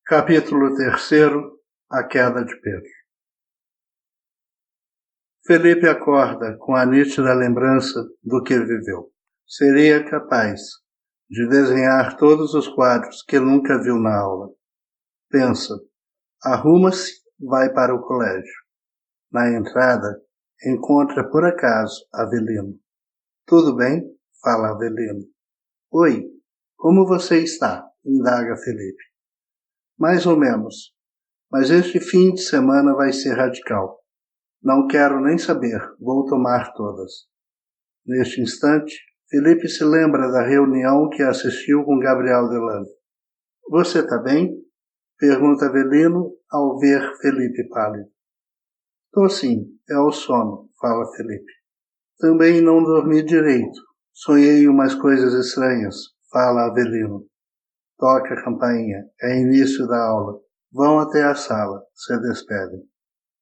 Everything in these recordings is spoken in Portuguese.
Capítulo 3. A queda de Pedro. Felipe acorda com a nítida lembrança do que viveu. Seria capaz de desenhar todos os quadros que nunca viu na aula. Pensa, arruma-se, vai para o colégio. Na entrada, encontra por acaso Avelino. Tudo bem? Fala Avelino. Oi, como você está? Indaga Felipe. Mais ou menos, mas este fim de semana vai ser radical. Não quero nem saber, vou tomar todas. Neste instante, Felipe se lembra da reunião que assistiu com Gabriel Delano. Você está bem? Pergunta Avelino ao ver Felipe pálido. Tô sim, é o sono, fala Felipe. Também não dormi direito, sonhei umas coisas estranhas, fala Avelino. Toca a campainha, é início da aula. Vão até a sala, se despedem.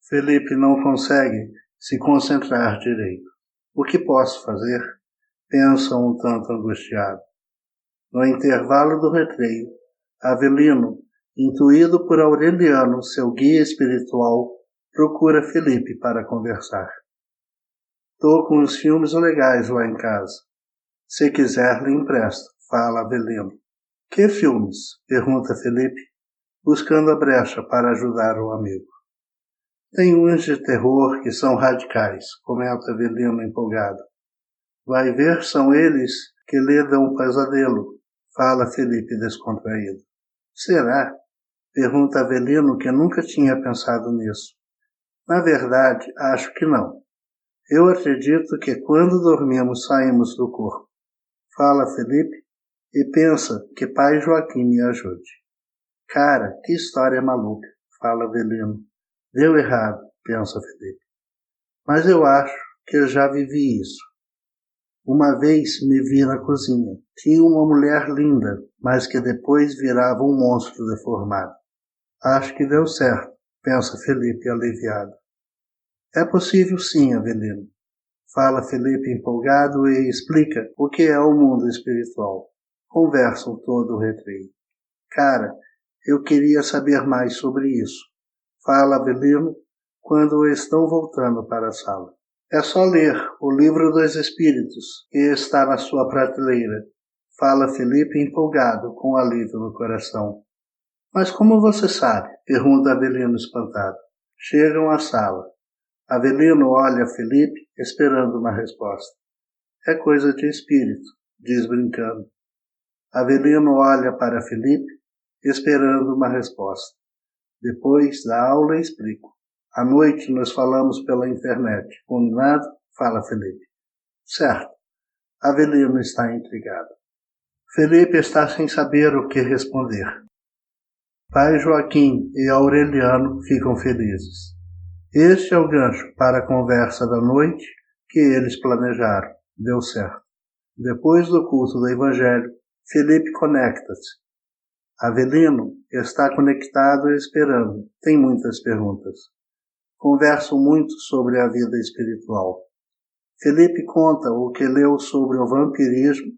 Felipe não consegue se concentrar direito. O que posso fazer? Pensa um tanto angustiado. No intervalo do recreio, Avelino, intuído por Aureliano, seu guia espiritual, procura Felipe para conversar. Tô com uns filmes legais lá em casa. Se quiser, lhe empresto, fala Avelino. Que filmes? Pergunta Felipe, buscando a brecha para ajudar o amigo. Tem uns de terror que são radicais, comenta Avelino empolgado. Vai ver, são eles que lhe dão pesadelo, fala Felipe descontraído. Será? Pergunta Avelino, que nunca tinha pensado nisso. Na verdade, acho que não. Eu acredito que quando dormimos saímos do corpo. Fala Felipe e pensa que pai Joaquim me ajude. Cara, que história maluca, fala Avelino. Deu errado, pensa Felipe. Mas eu acho que eu já vivi isso. Uma vez me vi na cozinha. Tinha uma mulher linda, mas que depois virava um monstro deformado. Acho que deu certo, pensa Felipe aliviado. É possível sim, Avelino. Fala Felipe empolgado e explica o que é o mundo espiritual. Conversam todo o recreio. Cara, eu queria saber mais sobre isso. Fala Avelino quando estão voltando para a sala. É só ler o Livro dos Espíritos, que está na sua prateleira. Fala Felipe empolgado, com alívio no coração. Mas como você sabe? Pergunta Avelino espantado. Chegam à sala. Avelino olha Felipe, esperando uma resposta. É coisa de espírito, diz brincando. Avelino olha para Felipe, esperando uma resposta. Depois da aula explico. À noite nos falamos pela internet. Combinado? Fala Felipe. Certo. Avelino está intrigado. Felipe está sem saber o que responder. Pai Joaquim e Aureliano ficam felizes. Este é o gancho para a conversa da noite que eles planejaram. Deu certo. Depois do culto do Evangelho, Felipe conecta-se. Avelino está conectado e esperando. Tem muitas perguntas. Conversam muito sobre a vida espiritual. Felipe conta o que leu sobre o vampirismo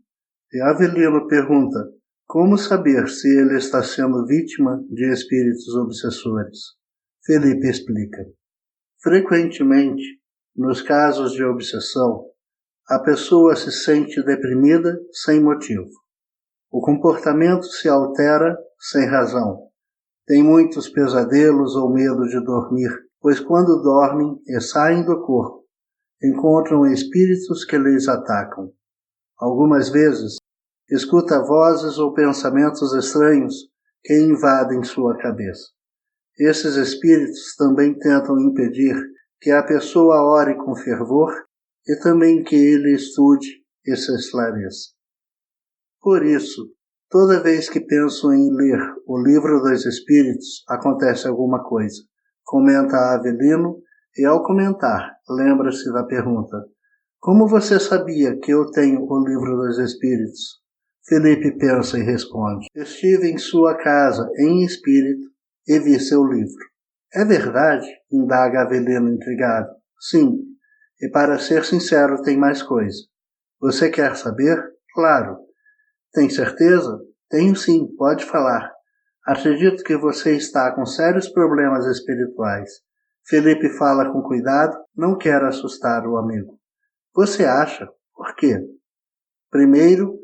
e Avelino pergunta como saber se ele está sendo vítima de espíritos obsessores. Felipe explica. Frequentemente, nos casos de obsessão, a pessoa se sente deprimida sem motivo. O comportamento se altera sem razão. Tem muitos pesadelos ou medo de dormir, pois quando dormem e saem do corpo, encontram espíritos que lhes atacam. Algumas vezes, escuta vozes ou pensamentos estranhos que invadem sua cabeça. Esses espíritos também tentam impedir que a pessoa ore com fervor e também que ele estude e se esclareça. Por isso, toda vez que penso em ler o Livro dos Espíritos, acontece alguma coisa. Comenta Avelino e, ao comentar, lembra-se da pergunta. Como você sabia que eu tenho o Livro dos Espíritos? Felipe pensa e responde. Estive em sua casa, em espírito, e vi seu livro. É verdade? Indaga Avelino intrigado. Sim, e para ser sincero tem mais coisa. Você quer saber? Claro. Tem certeza? Tenho sim, pode falar. Acredito que você está com sérios problemas espirituais. Felipe fala com cuidado, não quer assustar o amigo. Você acha? Por quê? Primeiro,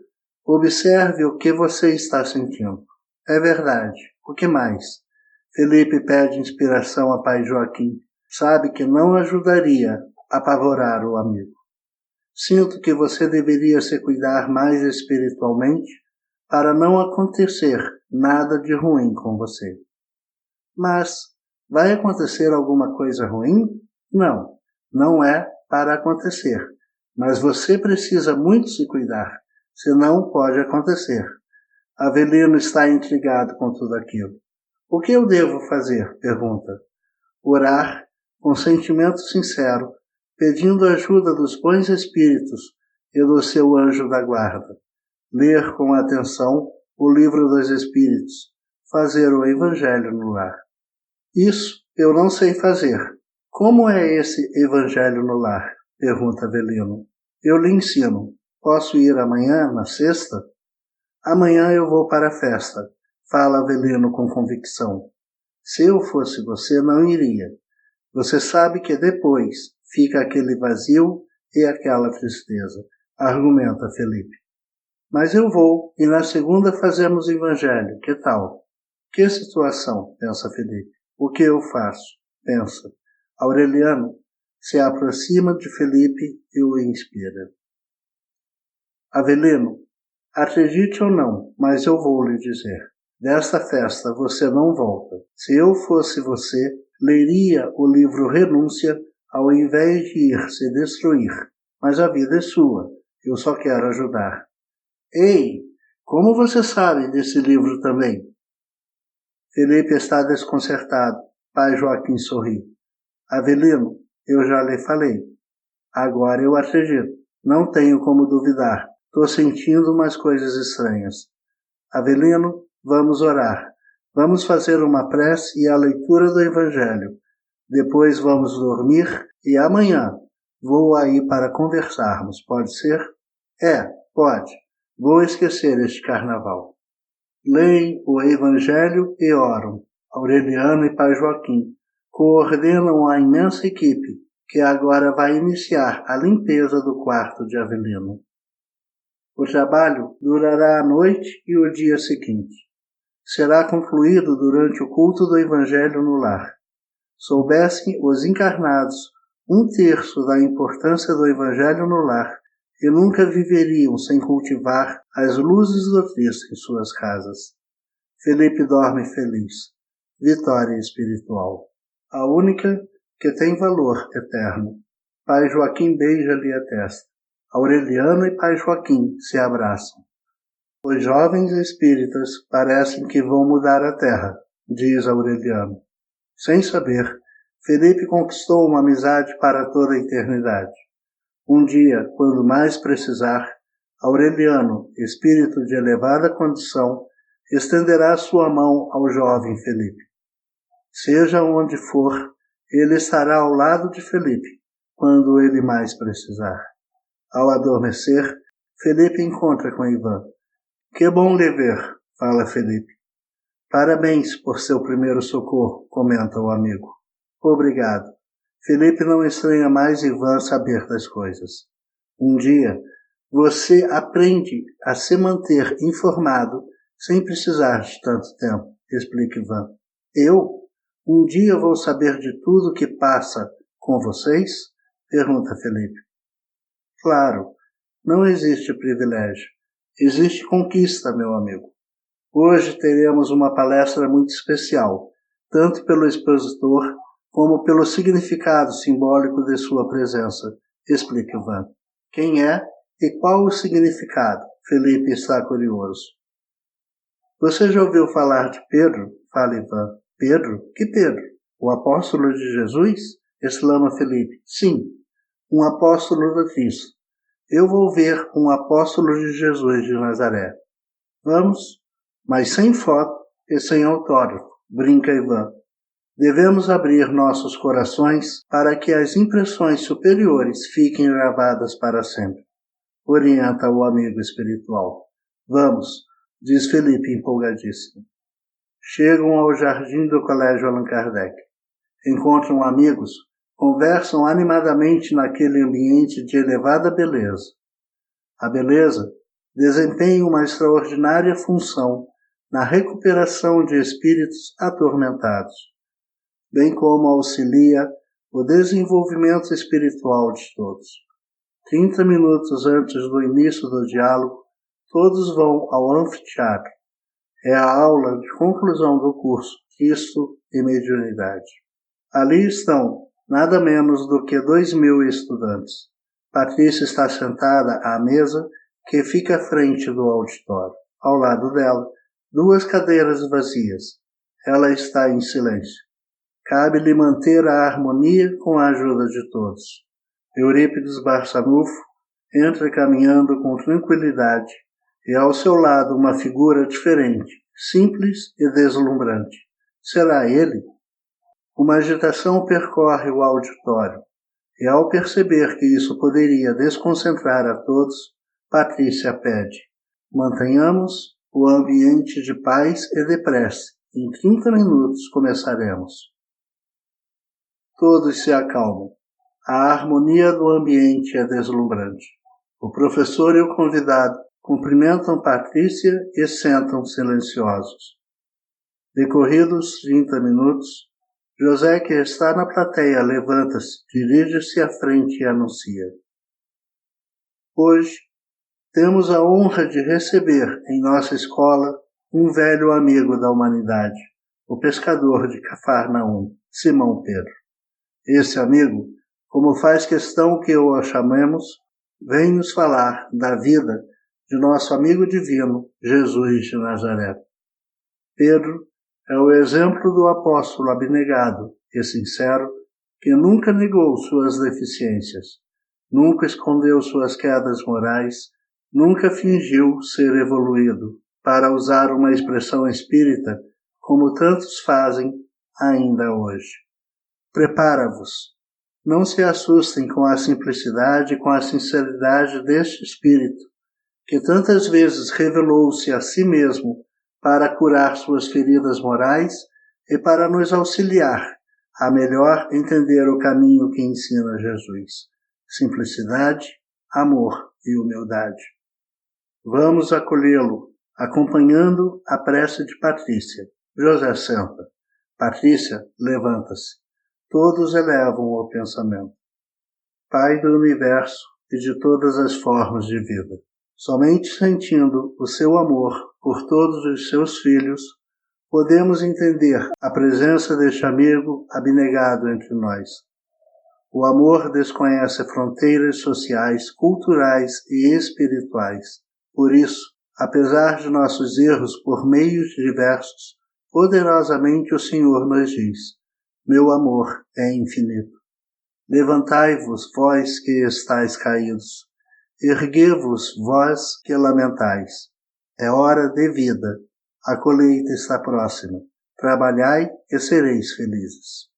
observe o que você está sentindo. É verdade. O que mais? Felipe pede inspiração a pai Joaquim. Sabe que não ajudaria a apavorar o amigo. Sinto que você deveria se cuidar mais espiritualmente para não acontecer nada de ruim com você. Mas vai acontecer alguma coisa ruim? Não, não é para acontecer. Mas você precisa muito se cuidar, senão pode acontecer. Avelino está intrigado com tudo aquilo. O que eu devo fazer? Pergunta. Orar com sentimento sincero, pedindo ajuda dos bons espíritos e do seu anjo da guarda. Ler com atenção o livro dos espíritos, fazer o evangelho no lar. Isso eu não sei fazer. Como é esse evangelho no lar? Pergunta Avelino. Eu lhe ensino. Posso ir amanhã, na sexta? Amanhã eu vou para a festa, fala Avelino com convicção. Se eu fosse você, não iria. Você sabe que depois fica aquele vazio e aquela tristeza, argumenta Felipe. Mas eu vou, e na segunda fazemos o evangelho, que tal? Que situação, pensa Felipe. O que eu faço? Pensa. Aureliano se aproxima de Felipe e o inspira. Avelino, acredite ou não, mas eu vou lhe dizer. Desta festa você não volta. Se eu fosse você, leria o livro Renúncia ao invés de ir se destruir. Mas a vida é sua. Eu só quero ajudar. Ei, como você sabe desse livro também? Felipe está desconcertado. Pai Joaquim sorri. Avelino, eu já lhe falei. Agora eu acredito. Não tenho como duvidar. Estou sentindo umas coisas estranhas. Avelino, vamos orar. Vamos fazer uma prece e a leitura do Evangelho. Depois vamos dormir e amanhã vou aí para conversarmos. Pode ser? Pode. Vou esquecer este carnaval. Leem o Evangelho e oram. Aureliano e pai Joaquim coordenam a imensa equipe que agora vai iniciar a limpeza do quarto de Avelino. O trabalho durará a noite e o dia seguinte. Será concluído durante o culto do Evangelho no lar. Soubessem os encarnados 1/3 da importância do Evangelho no lar e nunca viveriam sem cultivar as luzes do Cristo em suas casas. Felipe dorme feliz. Vitória espiritual. A única que tem valor eterno. Pai Joaquim beija-lhe a testa. Aureliano e pai Joaquim se abraçam. Os jovens espíritas parecem que vão mudar a terra, diz Aureliano. Sem saber, Felipe conquistou uma amizade para toda a eternidade. Um dia, quando mais precisar, Aureliano, espírito de elevada condição, estenderá sua mão ao jovem Felipe. Seja onde for, ele estará ao lado de Felipe, quando ele mais precisar. Ao adormecer, Felipe encontra com Ivan. Que bom lhe ver, fala Felipe. Parabéns por seu primeiro socorro, comenta o amigo. Obrigado. Felipe não estranha mais Ivan saber das coisas. Um dia, você aprende a se manter informado sem precisar de tanto tempo, explica Ivan. Eu? Um dia vou saber de tudo o que passa com vocês? Pergunta Felipe. Claro, não existe privilégio. Existe conquista, meu amigo. Hoje teremos uma palestra muito especial, tanto pelo expositor como pelo significado simbólico de sua presença, explica Ivan. Quem é e qual o significado? Felipe está curioso. Você já ouviu falar de Pedro? Fala Ivan. Pedro? Que Pedro? O apóstolo de Jesus? Exclama Felipe. Sim, um apóstolo do Cristo. Eu vou ver um apóstolo de Jesus de Nazaré. Vamos, mas sem foto e sem autógrafo, brinca Ivan. Devemos abrir nossos corações para que as impressões superiores fiquem gravadas para sempre. Orienta o amigo espiritual. Vamos, diz Felipe empolgadíssimo. Chegam ao jardim do Colégio Allan Kardec. Encontram amigos, conversam animadamente naquele ambiente de elevada beleza. A beleza desempenha uma extraordinária função na recuperação de espíritos atormentados, bem como auxilia o desenvolvimento espiritual de todos. 30 minutos antes do início do diálogo, todos vão ao anfiteatro. É a aula de conclusão do curso Cristo e Mediunidade. Ali estão nada menos do que 2.000 estudantes. Patrícia está sentada à mesa que fica à frente do auditório. Ao lado dela, 2 cadeiras vazias. Ela está em silêncio. Cabe-lhe manter a harmonia com a ajuda de todos. Eurípides Barçanufo entra caminhando com tranquilidade e ao seu lado uma figura diferente, simples e deslumbrante. Será ele? Uma agitação percorre o auditório e ao perceber que isso poderia desconcentrar a todos, Patrícia pede: mantenhamos o ambiente de paz e de prece. Em 30 minutos começaremos. Todos se acalmam. A harmonia do ambiente é deslumbrante. O professor e o convidado cumprimentam Patrícia e sentam silenciosos. Decorridos 30 minutos, José, que está na plateia, levanta-se, dirige-se à frente e anuncia: hoje temos a honra de receber em nossa escola um velho amigo da humanidade, o pescador de Cafarnaum, Simão Pedro. Esse amigo, como faz questão que o chamemos, vem nos falar da vida de nosso amigo divino, Jesus de Nazaré. Pedro é o exemplo do apóstolo abnegado e sincero que nunca negou suas deficiências, nunca escondeu suas quedas morais, nunca fingiu ser evoluído, para usar uma expressão espírita como tantos fazem ainda hoje. Prepara-vos. Não se assustem com a simplicidade e com a sinceridade deste espírito, que tantas vezes revelou-se a si mesmo para curar suas feridas morais e para nos auxiliar a melhor entender o caminho que ensina Jesus. Simplicidade, amor e humildade. Vamos acolhê-lo, acompanhando a prece de Patrícia. José senta. Patrícia levanta-se. Todos elevam o pensamento. Pai do universo e de todas as formas de vida. Somente sentindo o seu amor por todos os seus filhos, podemos entender a presença deste amigo abnegado entre nós. O amor desconhece fronteiras sociais, culturais e espirituais. Por isso, apesar de nossos erros por meios diversos, poderosamente o Senhor nos diz: meu amor é infinito. Levantai-vos, vós que estáis caídos. Erguei-vos, vós que lamentais. É hora de vida. A colheita está próxima. Trabalhai e sereis felizes.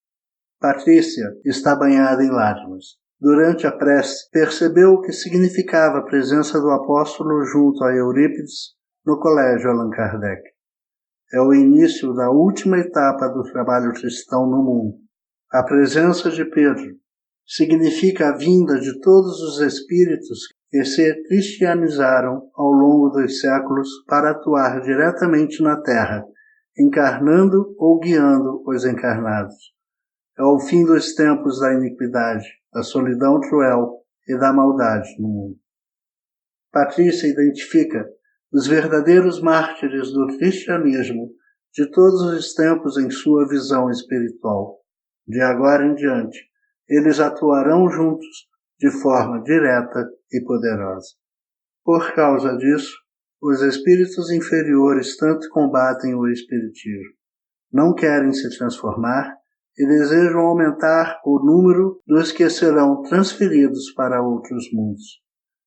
Patrícia está banhada em lágrimas. Durante a prece, percebeu o que significava a presença do apóstolo junto a Eurípides no Colégio Allan Kardec. É o início da última etapa do trabalho cristão no mundo. A presença de Pedro significa a vinda de todos os espíritos que se cristianizaram ao longo dos séculos para atuar diretamente na Terra, encarnando ou guiando os encarnados. É o fim dos tempos da iniquidade, da solidão cruel e da maldade no mundo. Patrícia identifica os verdadeiros mártires do cristianismo de todos os tempos em sua visão espiritual. De agora em diante, eles atuarão juntos de forma direta e poderosa. Por causa disso, os espíritos inferiores tanto combatem o espiritismo. Não querem se transformar e desejam aumentar o número dos que serão transferidos para outros mundos.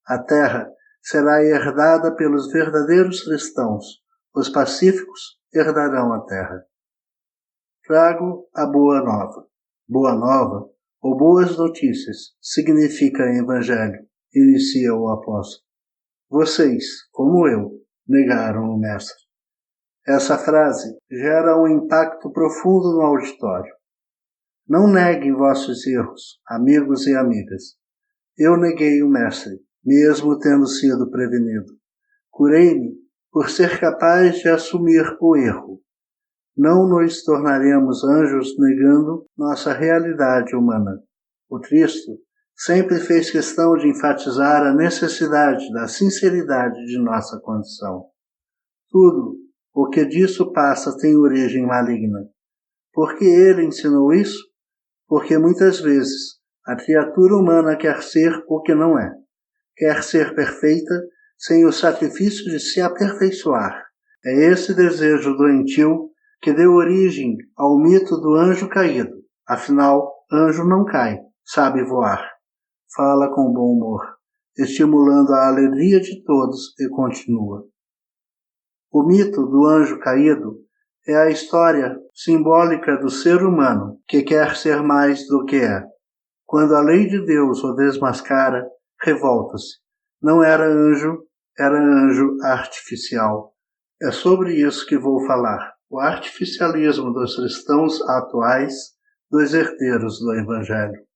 A Terra será herdada pelos verdadeiros cristãos. Os pacíficos herdarão a Terra. Trago a Boa Nova. Boa Nova, ou boas notícias, significa Evangelho, inicia o apóstolo. Vocês, como eu, negaram o Mestre. Essa frase gera um impacto profundo no auditório. Não neguem vossos erros, amigos e amigas. Eu neguei o Mestre, mesmo tendo sido prevenido. Curei-me por ser capaz de assumir o erro. Não nos tornaremos anjos negando nossa realidade humana. O Cristo sempre fez questão de enfatizar a necessidade da sinceridade de nossa condição. Tudo o que disso passa tem origem maligna. Por que ele ensinou isso? Porque muitas vezes a criatura humana quer ser o que não é. Quer ser perfeita sem o sacrifício de se aperfeiçoar. É esse desejo doentio que deu origem ao mito do anjo caído. Afinal, anjo não cai, sabe voar. Fala com bom humor, estimulando a alegria de todos e continua. O mito do anjo caído é a história simbólica do ser humano que quer ser mais do que é. Quando a lei de Deus o desmascara, revolta-se. Não era anjo artificial. É sobre isso que vou falar. O artificialismo dos cristãos atuais, dos herdeiros do Evangelho.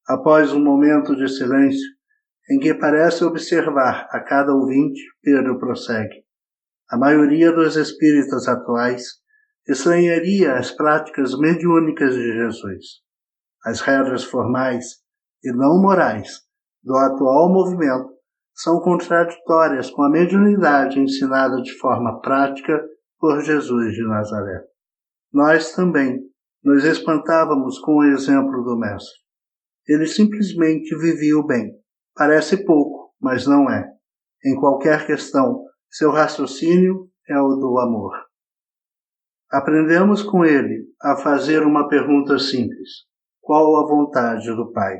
Após um momento de silêncio, em que parece observar a cada ouvinte, Pedro prossegue. A maioria dos espíritas atuais estranharia as práticas mediúnicas de Jesus. As regras formais e não morais do atual movimento são contraditórias com a mediunidade ensinada de forma prática por Jesus de Nazaré. Nós também nos espantávamos com o exemplo do Mestre. Ele simplesmente vivia o bem. Parece pouco, mas não é. Em qualquer questão, seu raciocínio é o do amor. Aprendemos com ele a fazer uma pergunta simples. Qual a vontade do Pai?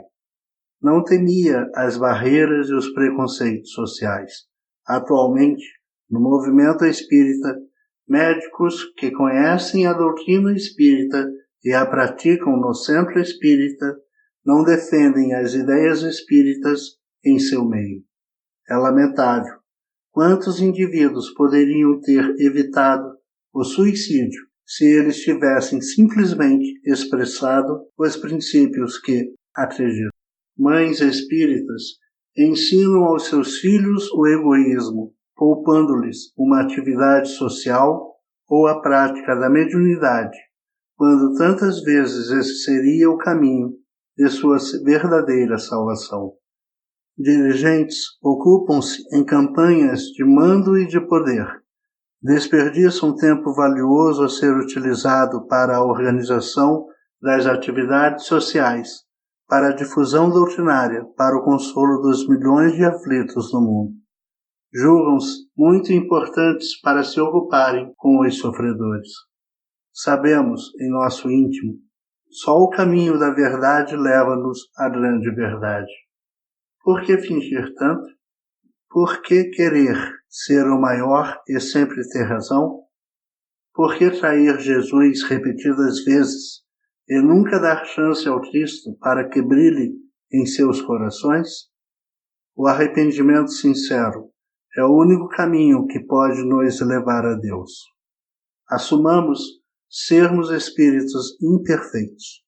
Não temia as barreiras e os preconceitos sociais. Atualmente, no movimento espírita, médicos que conhecem a doutrina espírita e a praticam no centro espírita não defendem as ideias espíritas em seu meio. É lamentável. Quantos indivíduos poderiam ter evitado o suicídio se eles tivessem simplesmente expressado os princípios que acreditam? Mães espíritas ensinam aos seus filhos o egoísmo, poupando-lhes uma atividade social ou a prática da mediunidade, quando tantas vezes esse seria o caminho de sua verdadeira salvação. Dirigentes ocupam-se em campanhas de mando e de poder. Desperdiçam tempo valioso a ser utilizado para a organização das atividades sociais, para a difusão doutrinária, para o consolo dos milhões de aflitos no mundo. Julgam-se muito importantes para se ocuparem com os sofredores. Sabemos, em nosso íntimo, só o caminho da verdade leva-nos à grande verdade. Por que fingir tanto? Por que querer ser o maior e sempre ter razão? Por que trair Jesus repetidas vezes e nunca dar chance ao Cristo para que brilhe em seus corações? O arrependimento sincero é o único caminho que pode nos levar a Deus. Assumamos sermos espíritos imperfeitos.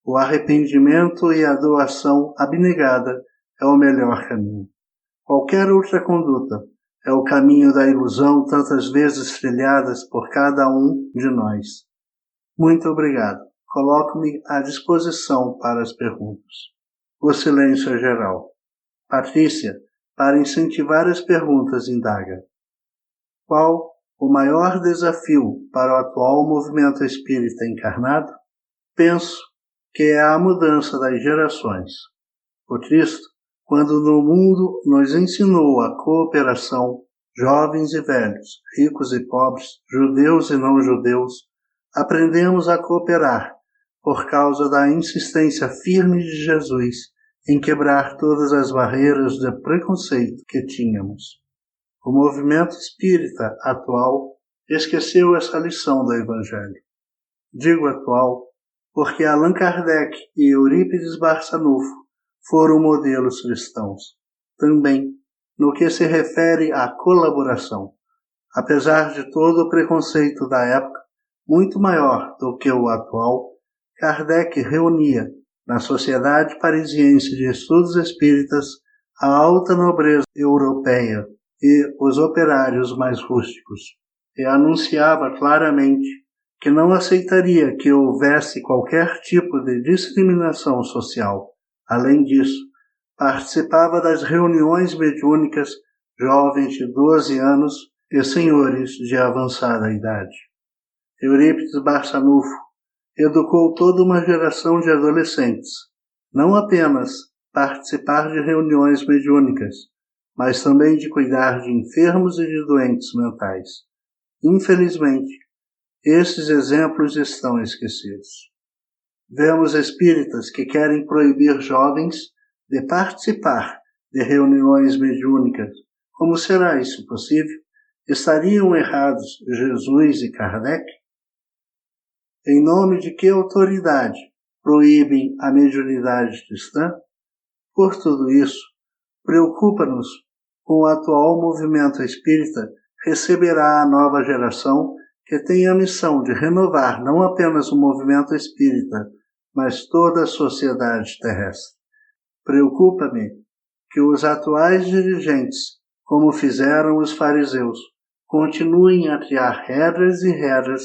O arrependimento e a doação abnegada é o melhor caminho. Qualquer outra conduta é o caminho da ilusão tantas vezes trilhadas por cada um de nós. Muito obrigado. Coloco-me à disposição para as perguntas. O silêncio é geral. Patrícia, para incentivar as perguntas, indaga. Qual o maior desafio para o atual movimento espírita encarnado? Penso que é a mudança das gerações. O Cristo, quando no mundo nos ensinou a cooperação, jovens e velhos, ricos e pobres, judeus e não judeus, aprendemos a cooperar por causa da insistência firme de Jesus em quebrar todas as barreiras de preconceito que tínhamos. O movimento espírita atual esqueceu essa lição do Evangelho. Digo atual porque Allan Kardec e Eurípides Barçanufo foram modelos cristãos. Também no que se refere à colaboração. Apesar de todo o preconceito da época, muito maior do que o atual, Kardec reunia, na Sociedade Parisiense de Estudos Espíritas, a alta nobreza europeia e os operários mais rústicos, e anunciava claramente que não aceitaria que houvesse qualquer tipo de discriminação social. Além disso, participava das reuniões mediúnicas jovens de 12 anos e senhores de avançada idade. Eurípides Barçanufo educou toda uma geração de adolescentes, não apenas participar de reuniões mediúnicas, mas também de cuidar de enfermos e de doentes mentais. Infelizmente, esses exemplos estão esquecidos. Vemos espíritas que querem proibir jovens de participar de reuniões mediúnicas. Como será isso possível? Estariam errados Jesus e Kardec? Em nome de que autoridade proíbem a mediunidade cristã? Por tudo isso, preocupa-nos com o atual movimento espírita receberá a nova geração que tem a missão de renovar não apenas o movimento espírita, mas toda a sociedade terrestre. Preocupa-me que os atuais dirigentes, como fizeram os fariseus, continuem a criar regras e regras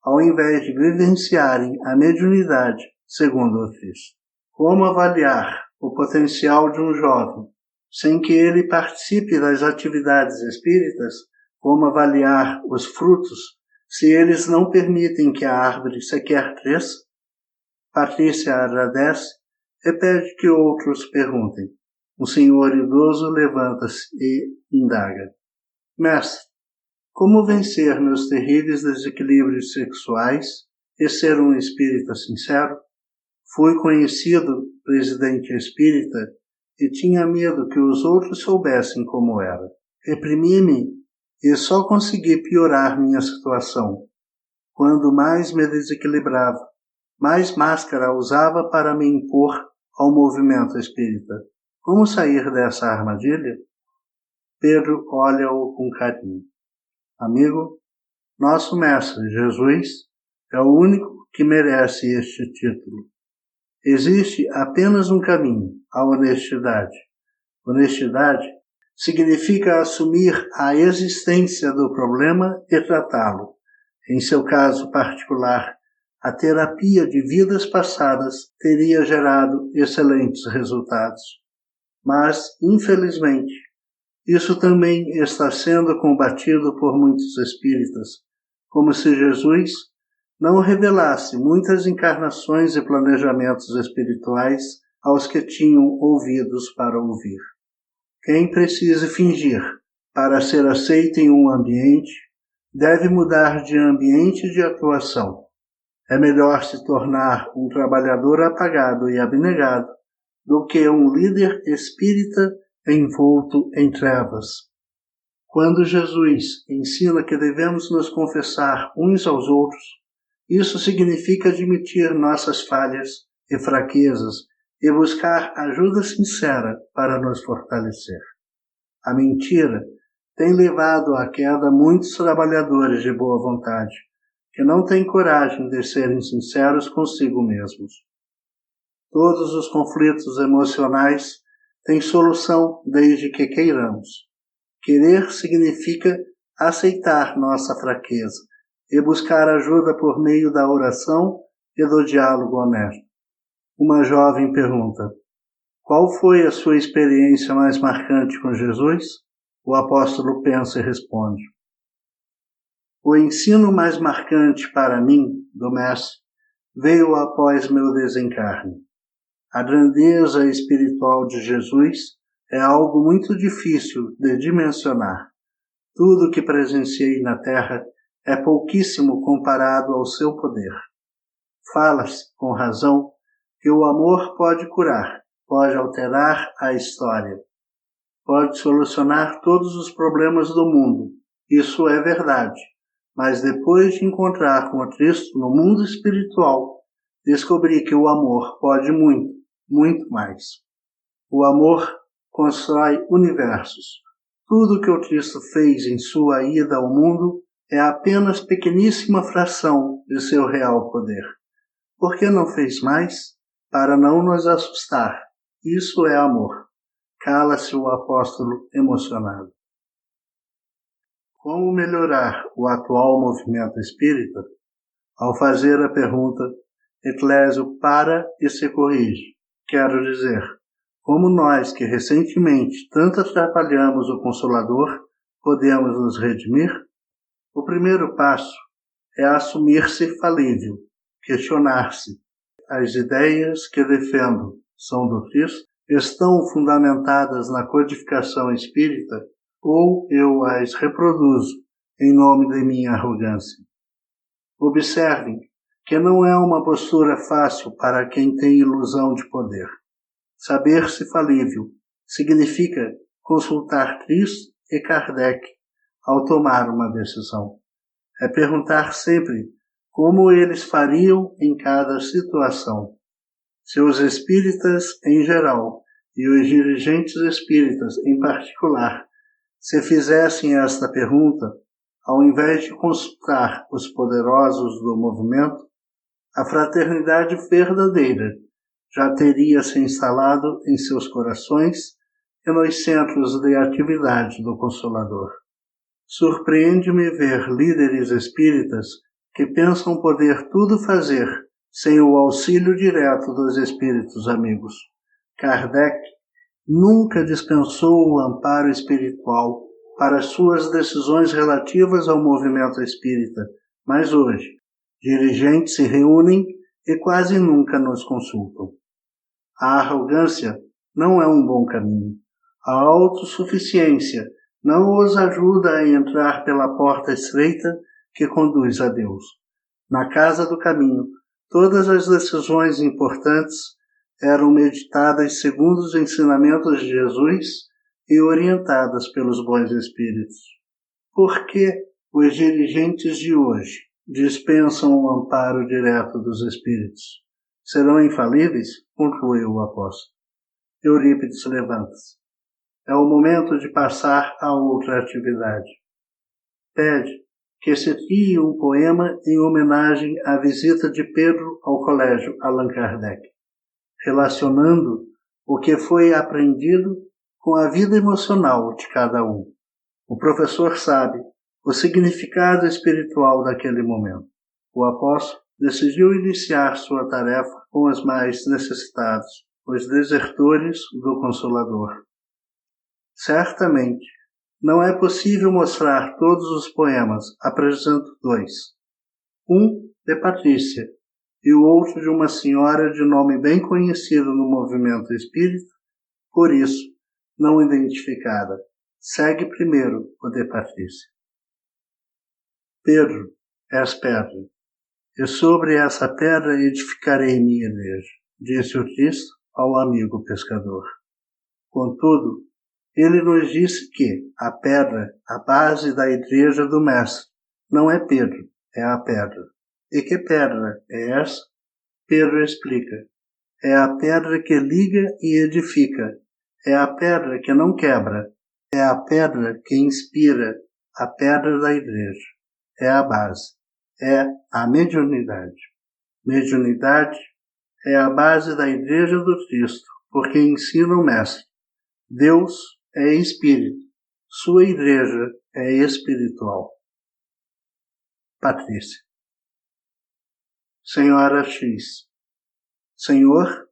ao invés de vivenciarem a mediunidade segundo o Cristo. Como avaliar o potencial de um jovem sem que ele participe das atividades espíritas? Como avaliar os frutos se eles não permitem que a árvore sequer cresça? Patrícia agradece e pede que outros perguntem. O senhor idoso levanta-se e indaga. Mestre, como vencer meus terríveis desequilíbrios sexuais e ser um espírita sincero? Fui conhecido presidente espírita e tinha medo que os outros soubessem como era. Reprimi-me e só consegui piorar minha situação. Quando mais me desequilibrava, mais máscara usava para me impor ao movimento espírita. Como sair dessa armadilha? Pedro olha-o com carinho. Amigo, nosso mestre Jesus é o único que merece este título. Existe apenas um caminho, a honestidade. Honestidade significa assumir a existência do problema e tratá-lo. Em seu caso particular, a terapia de vidas passadas teria gerado excelentes resultados. Mas, infelizmente, isso também está sendo combatido por muitos espíritas, como se Jesus não revelasse muitas encarnações e planejamentos espirituais aos que tinham ouvidos para ouvir. Quem precisa fingir para ser aceito em um ambiente deve mudar de ambiente de atuação. É melhor se tornar um trabalhador apagado e abnegado do que um líder espírita envolto em trevas. Quando Jesus ensina que devemos nos confessar uns aos outros, isso significa admitir nossas falhas e fraquezas e buscar ajuda sincera para nos fortalecer. A mentira tem levado à queda muitos trabalhadores de boa vontade, que não têm coragem de serem sinceros consigo mesmos. Todos os conflitos emocionais têm solução desde que queiramos. Querer significa aceitar nossa fraqueza e buscar ajuda por meio da oração e do diálogo honesto. Uma jovem pergunta: qual foi a sua experiência mais marcante com Jesus? O apóstolo pensa e responde: o ensino mais marcante para mim, do Mestre, veio após meu desencarne. A grandeza espiritual de Jesus é algo muito difícil de dimensionar. Tudo que presenciei na Terra é pouquíssimo comparado ao seu poder. Fala-se, com razão, que o amor pode curar, pode alterar a história, pode solucionar todos os problemas do mundo. Isso é verdade, mas depois de encontrar com o Cristo no mundo espiritual, descobri que o amor pode muito, muito mais. O amor constrói universos. Tudo que o Cristo fez em sua ida ao mundo é apenas pequeníssima fração de seu real poder. Por que não fez mais? Para não nos assustar. Isso é amor. Cala-se o apóstolo emocionado. Como melhorar o atual movimento espírita? Ao fazer a pergunta, Eclésio para e se corrige. Quero dizer, como nós que recentemente tanto atrapalhamos o Consolador, podemos nos redimir? O primeiro passo é assumir-se falível, questionar-se. As ideias que defendo são do Cristo? Estão fundamentadas na codificação espírita ou eu as reproduzo em nome de minha arrogância? Observem que não é uma postura fácil para quem tem ilusão de poder. Saber-se falível significa consultar Cristo e Kardec ao tomar uma decisão. É perguntar sempre como eles fariam em cada situação. Se os espíritas em geral e os dirigentes espíritas em particular se fizessem esta pergunta, ao invés de consultar os poderosos do movimento, a fraternidade verdadeira já teria se instalado em seus corações e nos centros de atividade do Consolador. Surpreende-me ver líderes espíritas que pensam poder tudo fazer sem o auxílio direto dos espíritos amigos. Kardec nunca dispensou o amparo espiritual para suas decisões relativas ao movimento espírita, mas hoje, dirigentes se reúnem e quase nunca nos consultam. A arrogância não é um bom caminho. A autossuficiência não os ajuda a entrar pela porta estreita que conduz a Deus. Na casa do caminho, todas as decisões importantes eram meditadas segundo os ensinamentos de Jesus e orientadas pelos bons espíritos. Por que os dirigentes de hoje dispensam o amparo direto dos espíritos? Serão infalíveis? Concluiu o apóstolo. Eurípides levanta-se. É o momento de passar a outra atividade. Pede que se crie um poema em homenagem à visita de Pedro ao colégio Allan Kardec, relacionando o que foi aprendido com a vida emocional de cada um. O professor sabe o significado espiritual daquele momento. O apóstolo decidiu iniciar sua tarefa com os mais necessitados, os desertores do Consolador. Certamente, não é possível mostrar todos os poemas, apresento dois. Um de Patrícia e o outro de uma senhora de nome bem conhecido no movimento espírita, por isso, não identificada. Segue primeiro o de Patrícia. Pedro, és pedra, e sobre essa pedra edificarei minha igreja, disse o Cristo ao amigo pescador. Contudo, ele nos disse que a pedra, a base da igreja do Mestre, não é Pedro, é a pedra. E que pedra é essa? Pedro explica. É a pedra que liga e edifica. É a pedra que não quebra. É a pedra que inspira, a pedra da igreja. É a base. É a mediunidade. Mediunidade é a base da igreja do Cristo, porque ensina o Mestre. Deus é espírito. Sua igreja é espiritual. Patrícia. Senhora X. Senhor,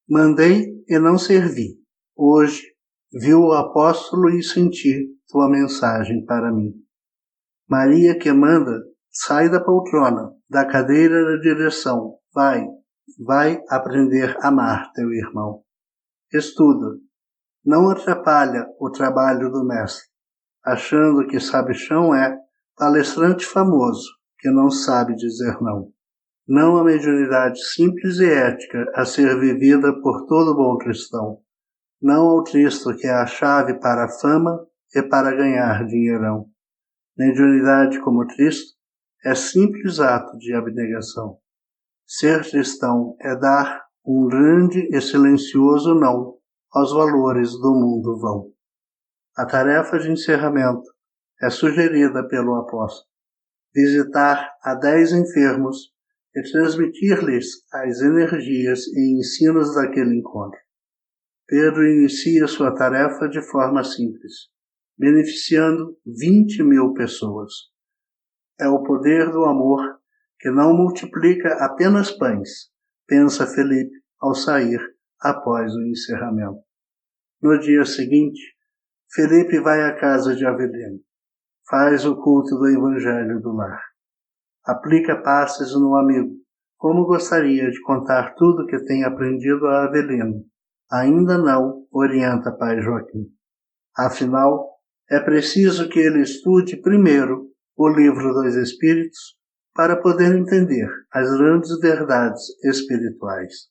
mandei e não servi. Hoje, vi o apóstolo e senti tua mensagem para mim. Maria que manda, sai da poltrona, da cadeira da direção. Vai aprender a amar teu irmão. Estuda. Não atrapalha o trabalho do mestre, achando que sabichão é palestrante famoso, que não sabe dizer não. Não a mediunidade simples e ética a ser vivida por todo bom cristão. Não ao Cristo que é a chave para a fama e para ganhar dinheirão. Mediunidade como Cristo é simples ato de abnegação. Ser cristão é dar um grande e silencioso não aos valores do mundo vão. A tarefa de encerramento é sugerida pelo apóstolo: visitar a 10 enfermos e transmitir-lhes as energias e ensinos daquele encontro. Pedro inicia sua tarefa de forma simples, beneficiando 20.000 pessoas. É o poder do amor que não multiplica apenas pães, pensa Felipe ao sair após o encerramento. No dia seguinte, Felipe vai à casa de Avelino, faz o culto do Evangelho do lar. Aplica passes no amigo, como gostaria de contar tudo que tem aprendido a Avelino. Ainda não orienta pai Joaquim. Afinal, é preciso que ele estude primeiro o livro dos Espíritos para poder entender as grandes verdades espirituais.